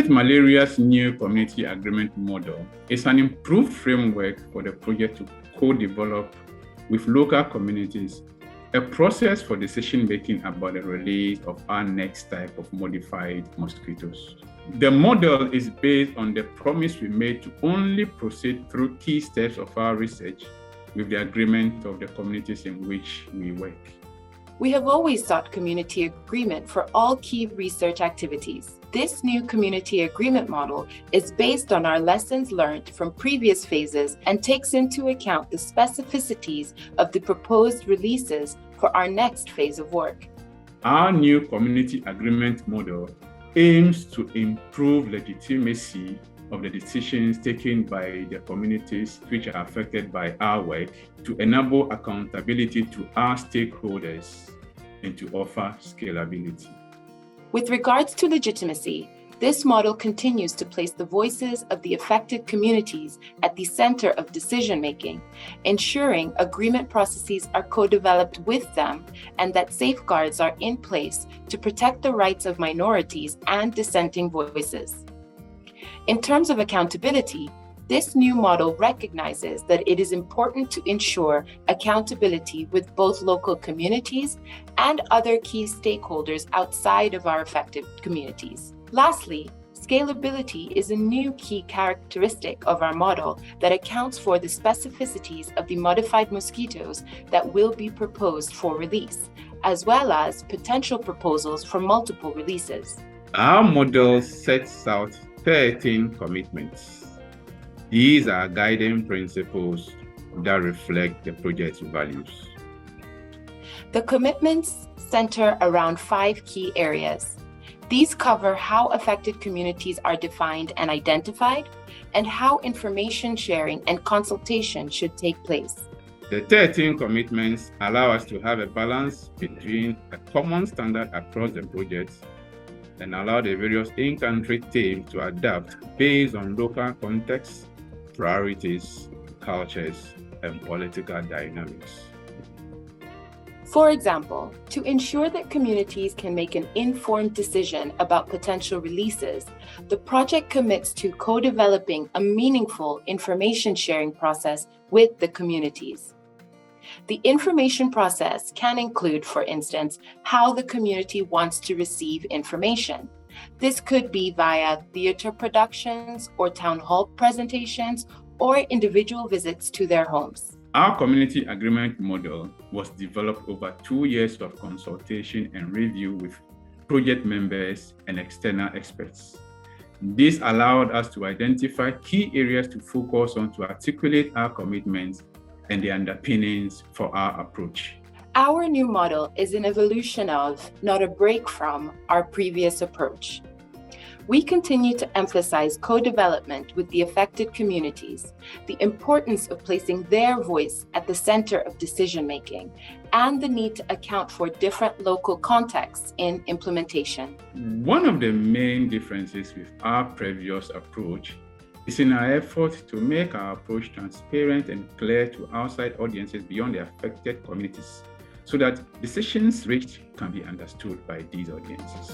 Target Malaria's new community agreement model is an improved framework for the project to co-develop with local communities a process for decision-making about the release of our next type of modified mosquitoes. The model is based on the promise we made to only proceed through key steps of our research with the agreement of the communities in which we work. We have always sought community agreement for all key research activities. This new community agreement model is based on our lessons learned from previous phases and takes into account the specificities of the proposed releases for our next phase of work. Our new community agreement model aims to improve legitimacy of the decisions taken by the communities which are affected by our work, to enable accountability to our stakeholders, and to offer scalability. With regards to legitimacy, this model continues to place the voices of the affected communities at the center of decision-making, ensuring agreement processes are co-developed with them and that safeguards are in place to protect the rights of minorities and dissenting voices. In terms of accountability, this new model recognizes that it is important to ensure accountability with both local communities and other key stakeholders outside of our affected communities. Lastly, scalability is a new key characteristic of our model that accounts for the specificities of the modified mosquitoes that will be proposed for release, as well as potential proposals for multiple releases. Our model sets out 13 commitments. These are guiding principles that reflect the project's values. The commitments center around 5 key areas. These cover how affected communities are defined and identified, and how information sharing and consultation should take place. The 13 commitments allow us to have a balance between a common standard across the projects and allow the various in-country teams to adapt based on local contexts, priorities, cultures, and political dynamics. For example, to ensure that communities can make an informed decision about potential releases, the project commits to co-developing a meaningful information sharing process with the communities. The information process can include, for instance, how the community wants to receive information. This could be via theater productions or town hall presentations or individual visits to their homes. Our community agreement model was developed over 2 years of consultation and review with project members and external experts. This allowed us to identify key areas to focus on to articulate our commitments and the underpinnings for our approach. Our new model is an evolution of, not a break from, our previous approach. We continue to emphasize co-development with the affected communities, the importance of placing their voice at the center of decision-making, and the need to account for different local contexts in implementation. One of the main differences with our previous approach is in our effort to make our approach transparent and clear to outside audiences beyond the affected communities, so that decisions reached can be understood by these audiences.